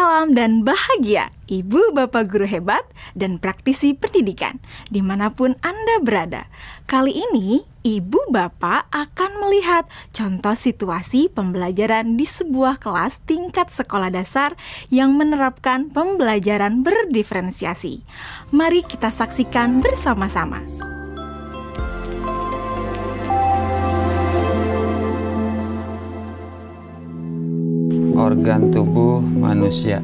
Salam dan bahagia, Ibu Bapak Guru hebat dan praktisi pendidikan, dimanapun Anda berada. Kali ini, Ibu Bapak akan melihat contoh situasi pembelajaran di sebuah kelas tingkat sekolah dasar yang menerapkan pembelajaran berdiferensiasi. Mari kita saksikan bersama-sama. Organ tubuh manusia.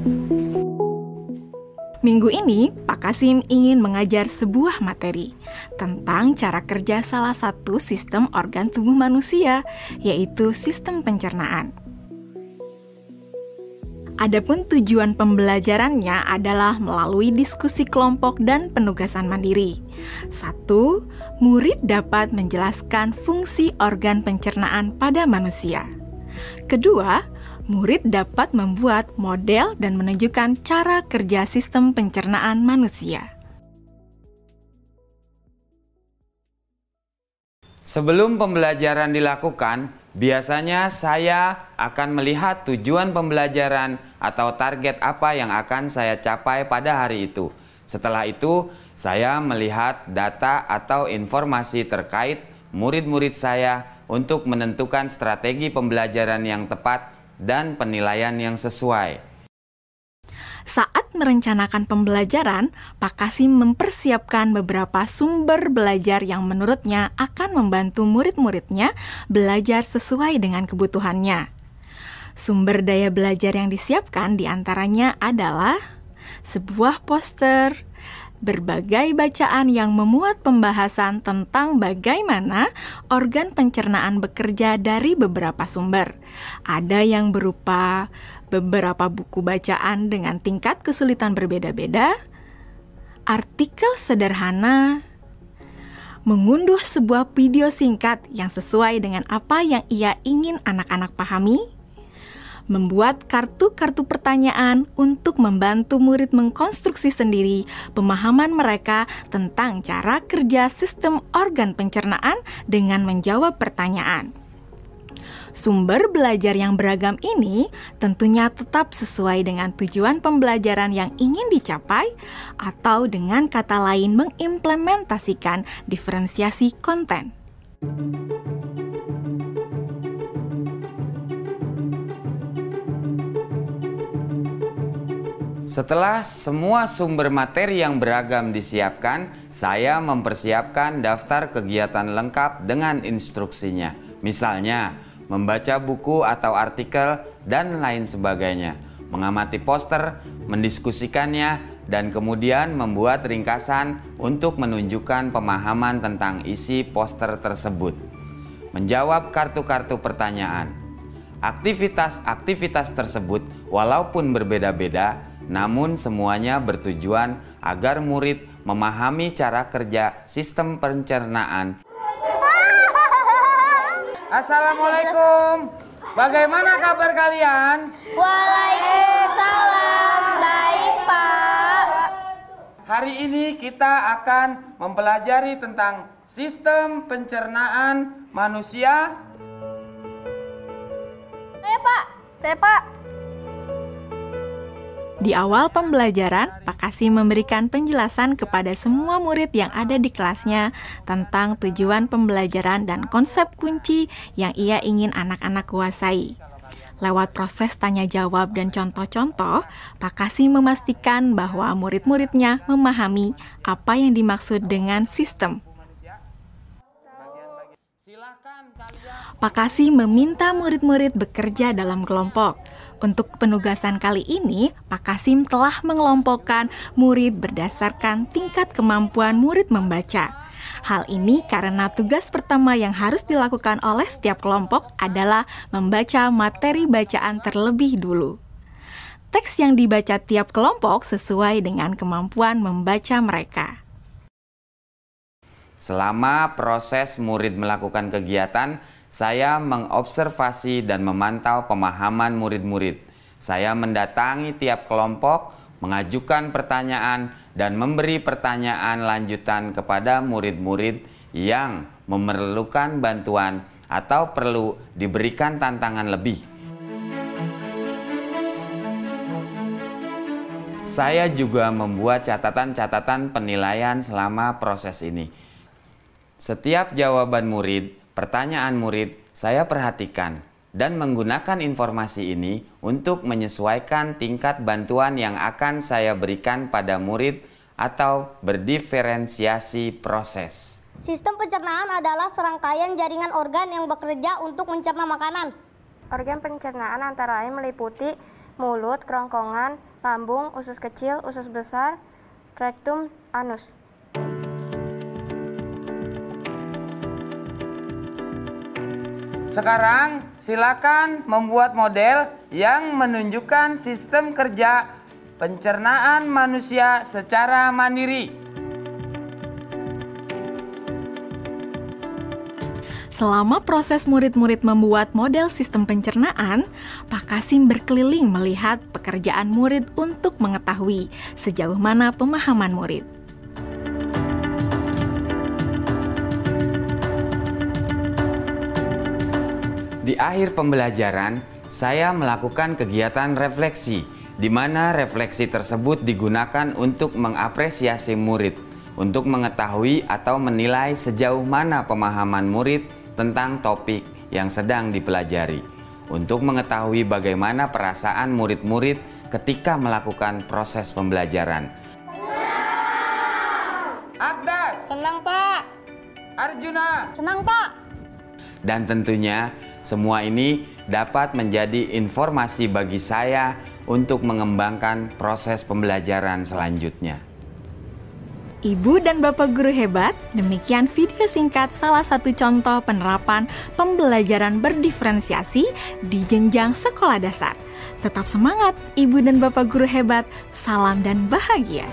Minggu ini, Pak Kasim ingin mengajar sebuah materi tentang cara kerja salah satu sistem organ tubuh manusia, yaitu sistem pencernaan. Adapun tujuan pembelajarannya adalah melalui diskusi kelompok dan penugasan mandiri. 1. Murid dapat menjelaskan fungsi organ pencernaan pada manusia. Kedua, murid dapat membuat model dan menunjukkan cara kerja sistem pencernaan manusia. Sebelum pembelajaran dilakukan, biasanya saya akan melihat tujuan pembelajaran atau target apa yang akan saya capai pada hari itu. Setelah itu, saya melihat data atau informasi terkait murid-murid saya untuk menentukan strategi pembelajaran yang tepat dan penilaian yang sesuai. Saat merencanakan pembelajaran, Pak Kasim mempersiapkan beberapa sumber belajar yang menurutnya akan membantu murid-muridnya belajar sesuai dengan kebutuhannya. Sumber daya belajar yang disiapkan diantaranya adalah sebuah poster, berbagai bacaan yang memuat pembahasan tentang bagaimana organ pencernaan bekerja dari beberapa sumber. Ada yang berupa beberapa buku bacaan dengan tingkat kesulitan berbeda-beda, artikel sederhana, mengunduh sebuah video singkat yang sesuai dengan apa yang ia ingin anak-anak pahami, membuat kartu-kartu pertanyaan untuk membantu murid mengkonstruksi sendiri pemahaman mereka tentang cara kerja sistem organ pencernaan dengan menjawab pertanyaan. Sumber belajar yang beragam ini tentunya tetap sesuai dengan tujuan pembelajaran yang ingin dicapai atau dengan kata lain mengimplementasikan diferensiasi konten. Setelah semua sumber materi yang beragam disiapkan, saya mempersiapkan daftar kegiatan lengkap dengan instruksinya. Misalnya, membaca buku atau artikel dan lain sebagainya, mengamati poster, mendiskusikannya, dan kemudian membuat ringkasan untuk menunjukkan pemahaman tentang isi poster tersebut. Menjawab kartu-kartu pertanyaan. Aktivitas-aktivitas tersebut walaupun berbeda-beda, namun semuanya bertujuan agar murid memahami cara kerja sistem pencernaan. Assalamualaikum. Bagaimana kabar kalian? Waalaikumsalam. Baik, Pak. Hari ini kita akan mempelajari tentang sistem pencernaan manusia. Saya, Pak. Di awal pembelajaran, Pak Kasim memberikan penjelasan kepada semua murid yang ada di kelasnya tentang tujuan pembelajaran dan konsep kunci yang ia ingin anak-anak kuasai. Lewat proses tanya jawab dan contoh-contoh, Pak Kasim memastikan bahwa murid-muridnya memahami apa yang dimaksud dengan sistem. Pak Kasim meminta murid-murid bekerja dalam kelompok. Untuk penugasan kali ini, Pak Kasim telah mengelompokkan murid berdasarkan tingkat kemampuan murid membaca. Hal ini karena tugas pertama yang harus dilakukan oleh setiap kelompok adalah membaca materi bacaan terlebih dulu. Teks yang dibaca tiap kelompok sesuai dengan kemampuan membaca mereka. Selama proses murid melakukan kegiatan, saya mengobservasi dan memantau pemahaman murid-murid. Saya mendatangi tiap kelompok, mengajukan pertanyaan, dan memberi pertanyaan lanjutan kepada murid-murid yang memerlukan bantuan atau perlu diberikan tantangan lebih. Saya juga membuat catatan-catatan penilaian selama proses ini. Setiap jawaban murid, pertanyaan murid, saya perhatikan dan menggunakan informasi ini untuk menyesuaikan tingkat bantuan yang akan saya berikan pada murid atau berdiferensiasi proses. Sistem pencernaan adalah serangkaian jaringan organ yang bekerja untuk mencerna makanan. Organ pencernaan antara lain meliputi mulut, kerongkongan, lambung, usus kecil, usus besar, rektum, anus. Sekarang silakan membuat model yang menunjukkan sistem kerja pencernaan manusia secara mandiri. Selama proses murid-murid membuat model sistem pencernaan, Pak Kasim berkeliling melihat pekerjaan murid untuk mengetahui sejauh mana pemahaman murid. Di akhir pembelajaran, saya melakukan kegiatan refleksi, di mana refleksi tersebut digunakan untuk mengapresiasi murid, untuk mengetahui atau menilai sejauh mana pemahaman murid tentang topik yang sedang dipelajari, untuk mengetahui bagaimana perasaan murid-murid ketika melakukan proses pembelajaran. Agdas! Senang, Pak. Arjuna! Senang, Pak. Dan tentunya semua ini dapat menjadi informasi bagi saya untuk mengembangkan proses pembelajaran selanjutnya. Ibu dan Bapak guru hebat, demikian video singkat salah satu contoh penerapan pembelajaran berdiferensiasi di jenjang sekolah dasar. Tetap semangat Ibu dan Bapak guru hebat, salam dan bahagia.